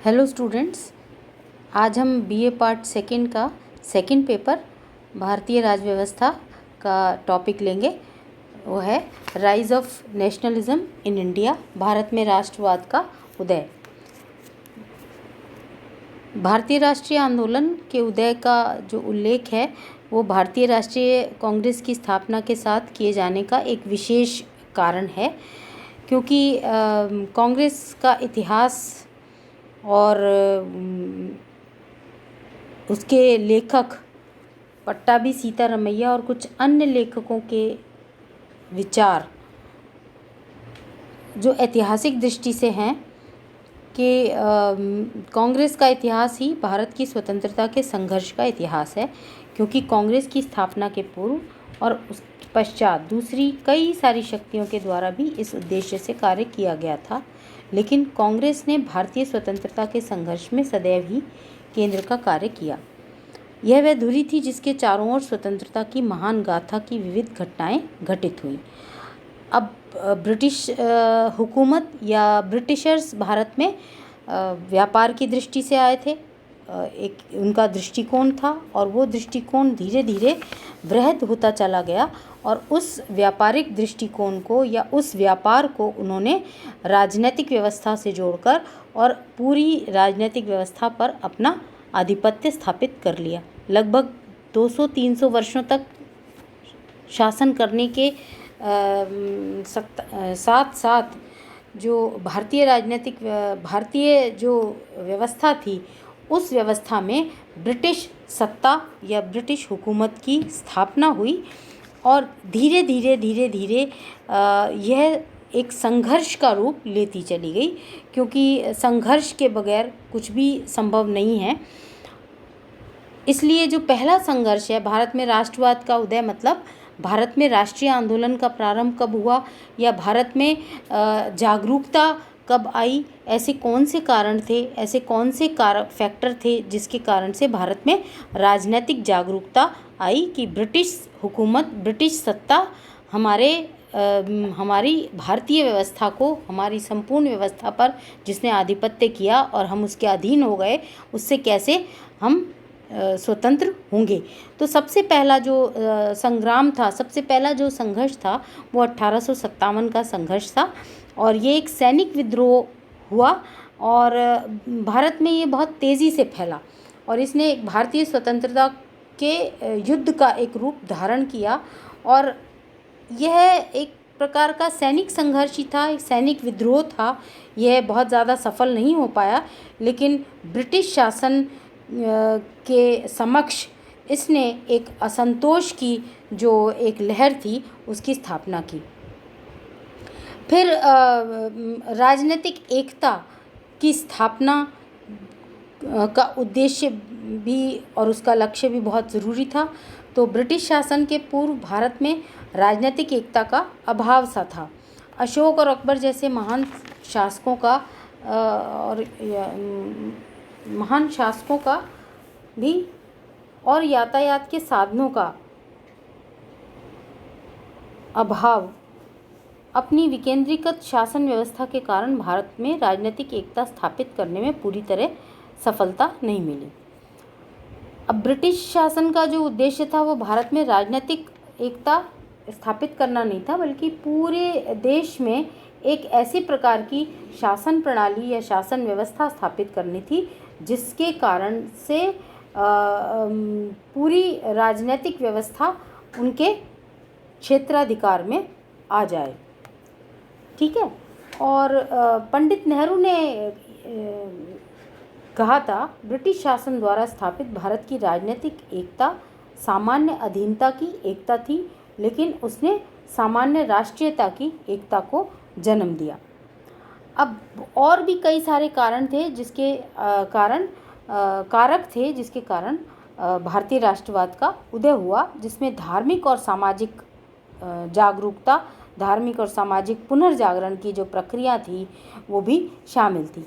Hello students, आज हम BA part second का सेकंड पेपर भारतीय राज्य व्यवस्था का टॉपिक लेंगे। वो है rise of nationalism in India, Bharat में राष्ट्रवाद का उदय। भारतीय राष्ट्रीय आंदोलन के उदय का जो उल्लेख है वो भारतीय राष्ट्रीय कांग्रेस की स्थापना के साथ किए जाने का एक विशेष कारण है, क्योंकि कांग्रेस का इतिहास और उसके लेखक पट्टाभी सीतारमैया और कुछ अन्य लेखकों के विचार जो ऐतिहासिक दृष्टि से हैं कि कांग्रेस का इतिहास ही भारत की स्वतंत्रता के संघर्ष का इतिहास है, क्योंकि कांग्रेस की स्थापना के पूर्व और उस पश्चात दूसरी कई सारी शक्तियों के द्वारा भी इस उद्देश्य से कार्य किया गया था, लेकिन कांग्रेस ने भारतीय स्वतंत्रता के संघर्ष में सदैव ही केंद्र का कार्य किया। यह वह धुरी थी जिसके चारों ओर स्वतंत्रता की महान गाथा की विविध घटनाएं घटित हुई। अब ब्रिटिश हुकूमत या ब्रिटिशर्स भारत में व्यापार की दृष्टि से आए थे। एक उनका दृष्टिकोण था और वो दृष्टिकोण धीरे धीरे वृहद होता चला गया, और उस व्यापारिक दृष्टिकोण को या उस व्यापार को उन्होंने राजनीतिक व्यवस्था से जोड़कर और पूरी राजनीतिक व्यवस्था पर अपना आधिपत्य स्थापित कर लिया। लगभग 200-300 वर्षों तक शासन करने के साथ साथ जो भारतीय जो व्यवस्था थी, उस व्यवस्था में ब्रिटिश सत्ता या ब्रिटिश हुकूमत की स्थापना हुई, और धीरे धीरे यह एक संघर्ष का रूप लेती चली गई, क्योंकि संघर्ष के बगैर कुछ भी संभव नहीं है। इसलिए जो पहला संघर्ष है, भारत में राष्ट्रवाद का उदय, मतलब भारत में राष्ट्रीय आंदोलन का प्रारंभ कब हुआ या भारत में जागरूकता कब आई, ऐसे कौन से कारण थे, ऐसे कौन से फैक्टर थे जिसके कारण से भारत में राजनीतिक जागरूकता आई कि ब्रिटिश हुकूमत, ब्रिटिश सत्ता हमारी भारतीय व्यवस्था को, हमारी संपूर्ण व्यवस्था पर जिसने आधिपत्य किया और हम उसके अधीन हो गए, उससे कैसे हम स्वतंत्र होंगे। तो सबसे पहला जो संग्राम था, सबसे पहला जो संघर्ष था वो 1857 का संघर्ष था, और ये एक सैनिक विद्रोह हुआ, और भारत में ये बहुत तेज़ी से फैला, और इसने एक भारतीय स्वतंत्रता के युद्ध का एक रूप धारण किया। और यह एक प्रकार का सैनिक संघर्ष ही था, एक सैनिक विद्रोह था। यह बहुत ज़्यादा सफल नहीं हो पाया, लेकिन ब्रिटिश शासन के समक्ष इसने एक असंतोष की जो एक लहर थी उसकी स्थापना की। फिर राजनीतिक एकता की स्थापना का उद्देश्य भी और उसका लक्ष्य भी बहुत ज़रूरी था। तो ब्रिटिश शासन के पूर्व भारत में राजनीतिक एकता का अभाव सा था। अशोक और अकबर जैसे महान शासकों का भी और यातायात के साधनों का अभाव अपनी विकेंद्रीकृत शासन व्यवस्था के कारण भारत में राजनीतिक एकता स्थापित करने में पूरी तरह सफलता नहीं मिली। अब ब्रिटिश शासन का जो उद्देश्य था वो भारत में राजनीतिक एकता स्थापित करना नहीं था, बल्कि पूरे देश में एक ऐसी प्रकार की शासन प्रणाली या शासन व्यवस्था स्थापित करनी थी जिसके कारण से पूरी राजनीतिक व्यवस्था उनके क्षेत्राधिकार में आ जाए। ठीक है। और पंडित नेहरू ने कहा था, ब्रिटिश शासन द्वारा स्थापित भारत की राजनीतिक एकता सामान्य अधीनता की एकता थी, लेकिन उसने सामान्य राष्ट्रीयता की एकता को जन्म दिया। अब और भी कई सारे कारण थे जिसके कारक थे जिसके कारण भारतीय राष्ट्रवाद का उदय हुआ, जिसमें धार्मिक और सामाजिक जागरूकता, धार्मिक और सामाजिक पुनर्जागरण की जो प्रक्रिया थी वो भी शामिल थी।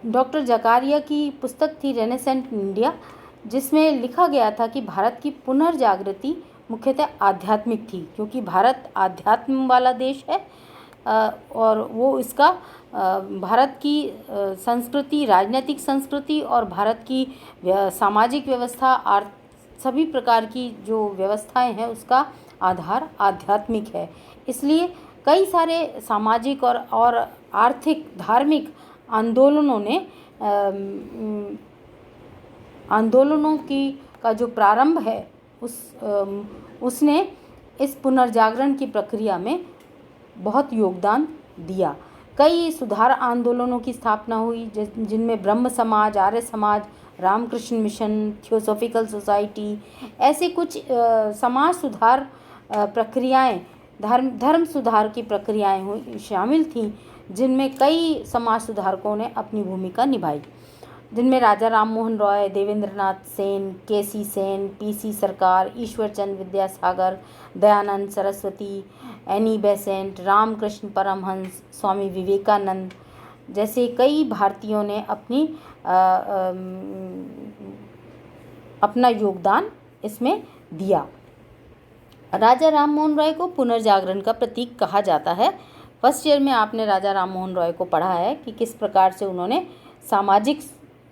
डॉक्टर जकारिया की पुस्तक थी रेनेसेंस इंडिया, जिसमें लिखा गया था कि भारत की पुनर्जागृति मुख्यतः आध्यात्मिक थी, क्योंकि भारत आध्यात्म वाला देश है। और वो इसका भारत की संस्कृति, राजनीतिक संस्कृति और भारत की सामाजिक व्यवस्था, सभी प्रकार की जो व्यवस्थाएं हैं उसका आधार आध्यात्मिक है। इसलिए कई सारे सामाजिक और आर्थिक धार्मिक आंदोलनों ने आंदोलनों की का जो प्रारंभ है उसने इस पुनर्जागरण की प्रक्रिया में बहुत योगदान दिया। कई सुधार आंदोलनों की स्थापना हुई जिनमें ब्रह्म समाज, Arya Samaj, Ramakrishna mission, theosophical society, ऐसे कुछ समाज सुधार प्रक्रियाएं, धर्म सुधार की प्रक्रियाएं शामिल थीं, जिनमें कई समाज सुधारकों ने अपनी भूमिका निभाई, जिनमें राजा राम मोहन रॉय, देवेंद्रनाथ सेन, केसी सेन, पीसी सरकार, ईश्वरचंद विद्यासागर, दयानंद सरस्वती, एनी बेसेंट, रामकृष्ण परमहंस, स्वामी विवेकानंद जैसे कई भारतीयों ने अपना योगदान इसमें दिया। राजा राम मोहन रॉय को पुनर्जागरण का प्रतीक कहा जाता है। फर्स्ट ईयर में आपने राजा राम मोहन रॉय को पढ़ा है कि किस प्रकार से उन्होंने सामाजिक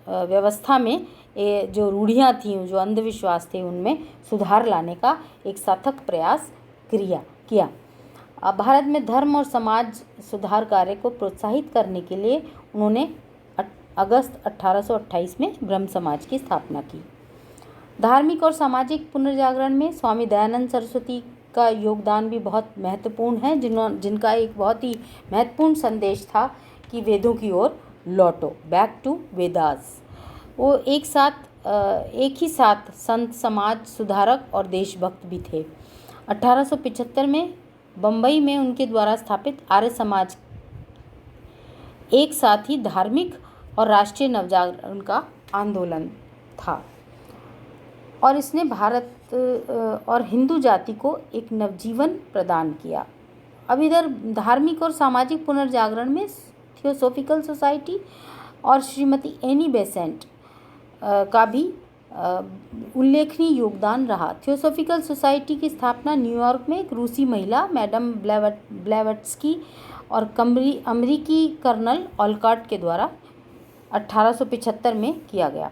व्यवस्था में जो रूढ़ियाँ थीं, जो अंधविश्वास थे, उनमें सुधार लाने का एक सार्थक प्रयास किया। अब भारत में धर्म और समाज सुधार कार्य को प्रोत्साहित करने के लिए उन्होंने अगस्त 1828 में ब्रह्म समाज की स्थापना की। धार्मिक और सामाजिक पुनर्जागरण में स्वामी दयानंद सरस्वती का योगदान भी बहुत महत्वपूर्ण है, जिनका एक बहुत ही महत्वपूर्ण संदेश था कि वेदों की ओर लौटो, बैक टू वेदास। वो एक ही साथ संत, समाज सुधारक और देशभक्त भी थे। 1875 में बम्बई में उनके द्वारा स्थापित आर्य समाज एक साथ ही धार्मिक और राष्ट्रीय नवजागरण का आंदोलन था और इसने भारत और हिंदू जाति को एक नवजीवन प्रदान किया। अब इधर धार्मिक और सामाजिक पुनर्जागरण में थियोसॉफिकल सोसाइटी और श्रीमती एनी बेसेंट का भी उल्लेखनीय योगदान रहा। थियोसॉफिकल सोसाइटी की स्थापना न्यूयॉर्क में एक रूसी महिला मैडम ब्लेवत्स्की और अमेरिकी कर्नल ओलकॉट के द्वारा 1875 में किया गया।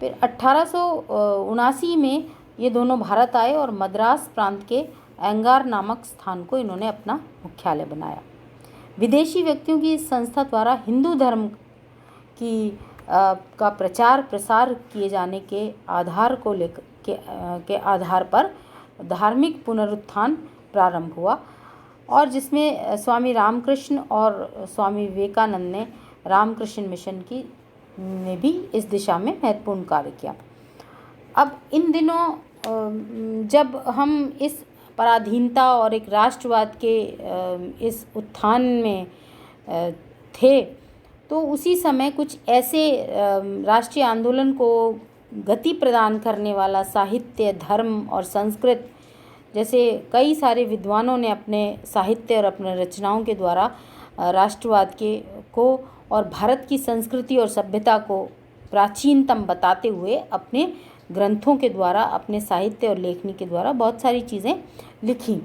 फिर 1879 में ये दोनों भारत आए और मद्रास प्रांत के एंगार नामक स्थान को इन्होंने अपना मुख्यालय बनाया। विदेशी व्यक्तियों की इस संस्था द्वारा हिंदू धर्म का प्रचार प्रसार किए जाने के आधार को के आधार पर धार्मिक पुनरुत्थान प्रारंभ हुआ और जिसमें स्वामी रामकृष्ण और स्वामी विवेकानंद ने रामकृष्ण मिशन ने भी इस दिशा में महत्वपूर्ण कार्य किया। अब इन दिनों जब हम इस पराधीनता और एक राष्ट्रवाद के इस उत्थान में थे, तो उसी समय कुछ ऐसे राष्ट्रीय आंदोलन को गति प्रदान करने वाला साहित्य, धर्म और संस्कृत जैसे कई सारे विद्वानों ने अपने साहित्य और अपने रचनाओं के द्वारा राष्ट्रवाद को और भारत की संस्कृति और सभ्यता को प्राचीनतम बताते हुए अपने ग्रंथों के द्वारा, अपने साहित्य और लेखनी के द्वारा बहुत सारी चीज़ें लिखी,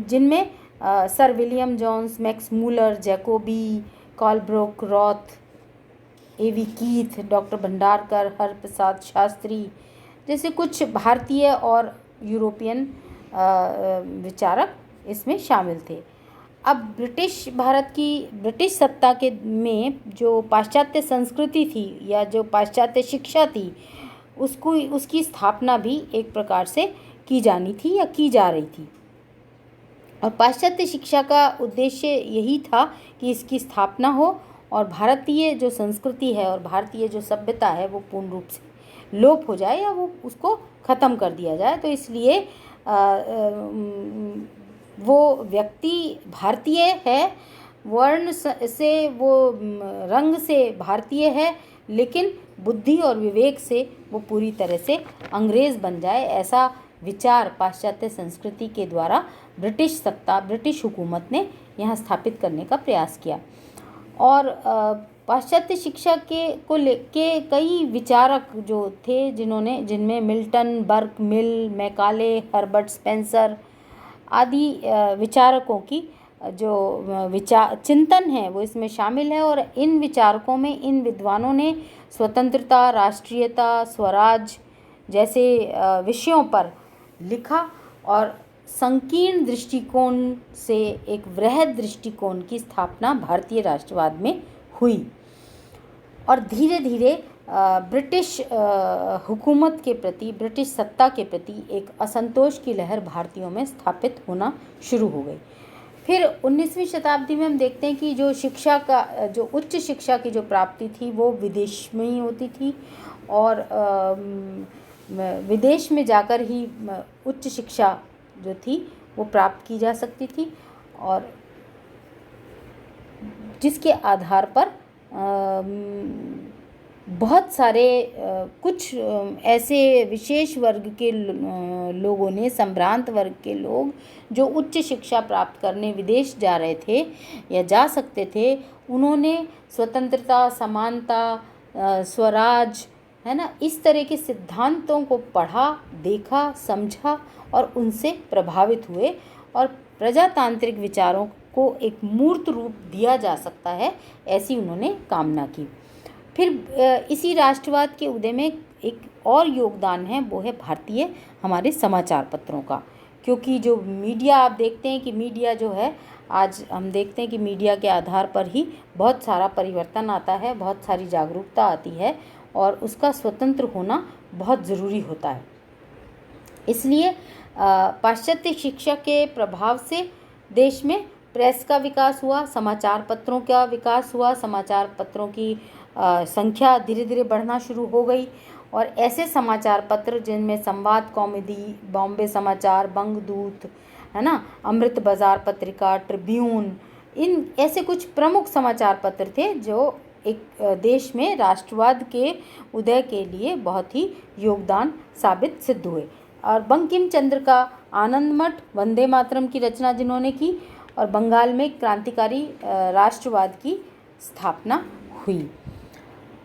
जिनमें sir William Jones, Max Muller, Jacobi, Colebrooke, Roth, AV. Keith, doctor Bhandarkar, Haraprasad Shastri जैसे कुछ भारतीय और यूरोपियन विचारक इसमें शामिल थे। अब ब्रिटिश सत्ता में जो पाश्चात्य संस्कृति थी या जो पाश्चात्य शिक्षा थी, उसकी स्थापना भी एक प्रकार से की जानी थी या की जा रही थी और पाश्चात्य शिक्षा का उद्देश्य यही था कि इसकी स्थापना हो और भारतीय जो संस्कृति है और भारतीय जो सभ्यता है वो पूर्ण रूप से लोप हो जाए या वो उसको ख़त्म कर दिया जाए। तो इसलिए वो व्यक्ति भारतीय है, वर्ण से वो रंग से भारतीय है, लेकिन बुद्धि और विवेक से वो पूरी तरह से अंग्रेज़ बन जाए, ऐसा विचार पाश्चात्य संस्कृति के द्वारा ब्रिटिश हुकूमत ने यहाँ स्थापित करने का प्रयास किया। और पाश्चात्य शिक्षा के कई विचारक जो थे जिनमें मिल्टन, बर्क, मिल, मैकाले, हर्बर्ट स्पेंसर आदि विचारकों की जो विचार चिंतन है वो इसमें शामिल है। और इन विचारकों में इन विद्वानों ने स्वतंत्रता, राष्ट्रीयता, स्वराज जैसे विषयों पर लिखा और संकीर्ण दृष्टिकोण से एक वृहद दृष्टिकोण की स्थापना भारतीय राष्ट्रवाद में हुई। और धीरे धीरे ब्रिटिश हुकूमत के प्रति, ब्रिटिश सत्ता के प्रति एक असंतोष की लहर भारतीयों में स्थापित होना शुरू हो गई। फिर 19वीं शताब्दी में हम देखते हैं कि जो शिक्षा का, जो उच्च शिक्षा की जो प्राप्ति थी वो विदेश में ही होती थी और विदेश में जाकर ही उच्च शिक्षा जो थी वो प्राप्त की जा सकती थी, और जिसके आधार पर बहुत सारे कुछ ऐसे विशेष वर्ग के लोगों ने, संभ्रांत वर्ग के लोग जो उच्च शिक्षा प्राप्त करने विदेश जा रहे थे या जा सकते थे, उन्होंने स्वतंत्रता, समानता, स्वराज, है ना, इस तरह के सिद्धांतों को पढ़ा, देखा, समझा और उनसे प्रभावित हुए और प्रजातांत्रिक विचारों को एक मूर्त रूप दिया जा सकता है, ऐसी उन्होंने कामना की। फिर इसी राष्ट्रवाद के उदय में एक और योगदान है, वो है भारतीय हमारे समाचार पत्रों का। क्योंकि जो मीडिया, आप देखते हैं कि मीडिया जो है, आज हम देखते हैं कि मीडिया के आधार पर ही बहुत सारा परिवर्तन आता है, बहुत सारी जागरूकता आती है और उसका स्वतंत्र होना बहुत ज़रूरी होता है। इसलिए पाश्चात्य शिक्षा के प्रभाव से देश में प्रेस का विकास हुआ, समाचार पत्रों का विकास हुआ, समाचार पत्रों की संख्या धीरे धीरे बढ़ना शुरू हो गई और ऐसे समाचार पत्र जिनमें संवाद कौमुदी, बॉम्बे समाचार, बंगदूत, है ना, अमृत बाजार पत्रिका, ट्रिब्यून, इन ऐसे कुछ प्रमुख समाचार पत्र थे जो एक देश में राष्ट्रवाद के उदय के लिए बहुत ही योगदान साबित सिद्ध हुए। और बंकिम चंद्र का आनंद मठ, वंदे मातरम की रचना जिन्होंने की, और बंगाल में क्रांतिकारी राष्ट्रवाद की स्थापना हुई।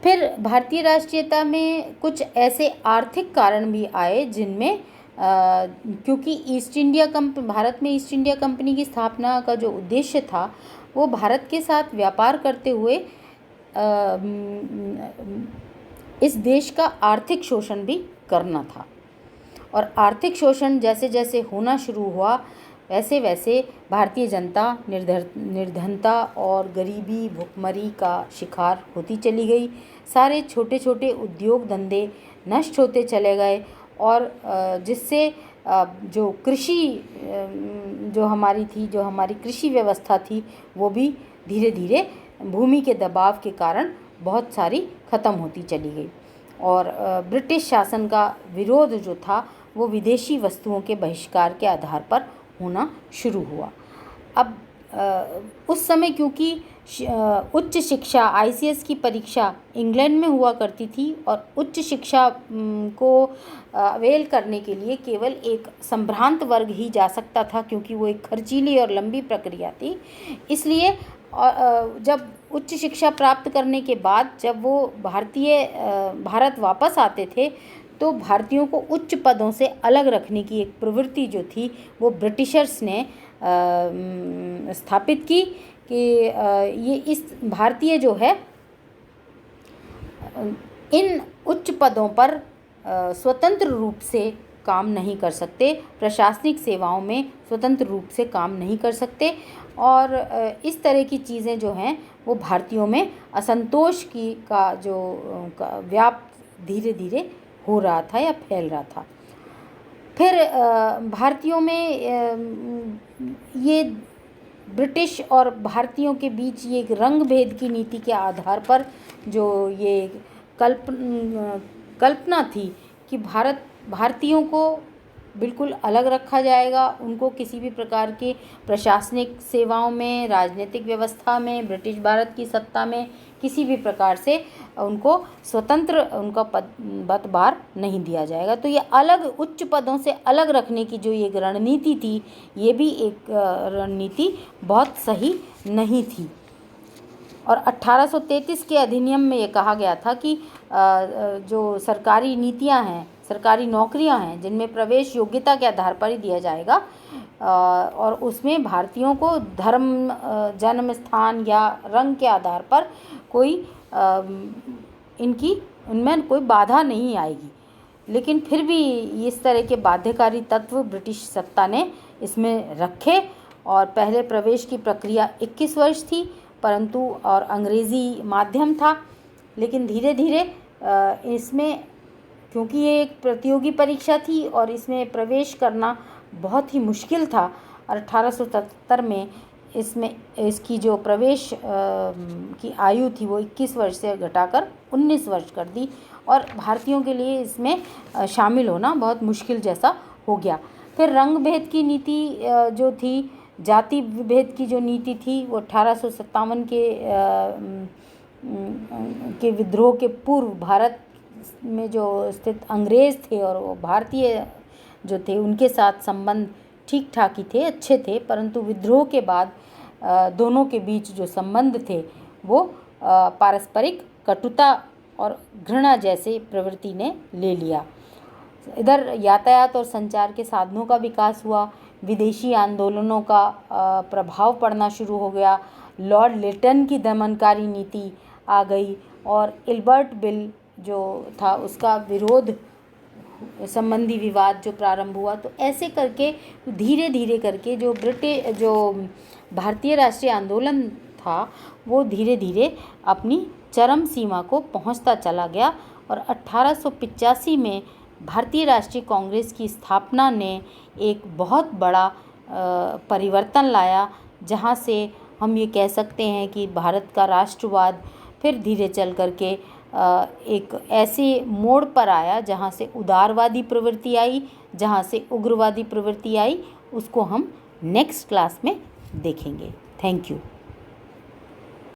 फिर भारतीय राष्ट्रीयता में कुछ ऐसे आर्थिक कारण भी आए जिनमें क्योंकि भारत में ईस्ट इंडिया कंपनी की स्थापना का जो उद्देश्य था वो भारत के साथ व्यापार करते हुए इस देश का आर्थिक शोषण भी करना था। और आर्थिक शोषण जैसे जैसे होना शुरू हुआ वैसे वैसे भारतीय जनता निर्धनता और गरीबी, भुखमरी का शिकार होती चली गई। सारे छोटे छोटे उद्योग धंधे नष्ट होते चले गए और जिससे जो कृषि जो हमारी थी, जो हमारी कृषि व्यवस्था थी, वो भी धीरे धीरे भूमि के दबाव के कारण बहुत सारी ख़त्म होती चली गई। और ब्रिटिश शासन का विरोध जो था वो विदेशी वस्तुओं के बहिष्कार के आधार पर होना शुरू हुआ। अब उस समय क्योंकि उच्च शिक्षा, आईसीएस की परीक्षा इंग्लैंड में हुआ करती थी और उच्च शिक्षा को अवेल करने के लिए केवल एक संभ्रांत वर्ग ही जा सकता था, क्योंकि वो एक खर्चीली और लंबी प्रक्रिया थी। इसलिए जब उच्च शिक्षा प्राप्त करने के बाद जब वो भारत वापस आते थे तो भारतीयों को उच्च पदों से अलग रखने की एक प्रवृत्ति जो थी वो ब्रिटिशर्स ने स्थापित की कि ये इस भारतीय जो है इन उच्च पदों पर स्वतंत्र रूप से काम नहीं कर सकते, प्रशासनिक सेवाओं में स्वतंत्र रूप से काम नहीं कर सकते और इस तरह की चीज़ें जो हैं वो भारतीयों में असंतोष की का जो व्याप धीरे धीरे हो रहा था या फैल रहा था। फिर भारतीयों में ये ब्रिटिश और भारतीयों के बीच ये एक रंग भेद की नीति के आधार पर जो ये कल्पना थी कि भारतीयों को बिल्कुल अलग रखा जाएगा, उनको किसी भी प्रकार की प्रशासनिक सेवाओं में, राजनीतिक व्यवस्था में, ब्रिटिश भारत की सत्ता में किसी भी प्रकार से उनको स्वतंत्र उनका पदभार नहीं दिया जाएगा। तो ये अलग उच्च पदों से अलग रखने की जो ये रणनीति थी, ये भी एक रणनीति बहुत सही नहीं थी। और 1833 के अधिनियम में ये कहा गया था कि जो सरकारी नीतियां हैं, सरकारी नौकरियां हैं जिनमें प्रवेश योग्यता के आधार पर ही दिया जाएगा, और उसमें भारतीयों को धर्म, जन्म स्थान या रंग के आधार पर कोई इनमें कोई बाधा नहीं आएगी। लेकिन फिर भी इस तरह के बाध्यकारी तत्व ब्रिटिश सत्ता ने इसमें रखे और पहले प्रवेश की प्रक्रिया 21 वर्ष थी, परंतु और अंग्रेज़ी माध्यम था। लेकिन धीरे धीरे इसमें, क्योंकि ये एक प्रतियोगी परीक्षा थी और इसमें प्रवेश करना बहुत ही मुश्किल था, और 1877 में इसमें इसकी जो प्रवेश की आयु थी वो 21 वर्ष से घटाकर 19 वर्ष कर दी, और भारतीयों के लिए इसमें शामिल होना बहुत मुश्किल जैसा हो गया। फिर रंग भेद की नीति जो थी, जाति विभेद की जो नीति थी, वो 1857 के विद्रोह के पूर्व भारत में जो स्थित अंग्रेज़ थे और वो भारतीय जो थे उनके साथ संबंध ठीक ठाक ही थे, अच्छे थे, परंतु विद्रोह के बाद दोनों के बीच जो संबंध थे वो पारस्परिक कटुता और घृणा जैसे प्रवृत्ति ने ले लिया। इधर यातायात और संचार के साधनों का विकास हुआ, विदेशी आंदोलनों का प्रभाव पड़ना शुरू हो गया, लॉर्ड लिटन की दमनकारी नीति आ गई और इल्बर्ट बिल जो था उसका विरोध संबंधी विवाद जो प्रारंभ हुआ। तो ऐसे करके धीरे धीरे करके जो भारतीय राष्ट्रीय आंदोलन था वो धीरे धीरे अपनी चरम सीमा को पहुंचता चला गया, और 1885 में भारतीय राष्ट्रीय कांग्रेस की स्थापना ने एक बहुत बड़ा परिवर्तन लाया, जहां से हम ये कह सकते हैं कि भारत का राष्ट्रवाद फिर धीरे चल करके एक ऐसे मोड़ पर आया जहां से उदारवादी प्रवृत्ति आई, जहां से उग्रवादी प्रवृत्ति आई। उसको हम नेक्स्ट क्लास में देखेंगे। Thank you.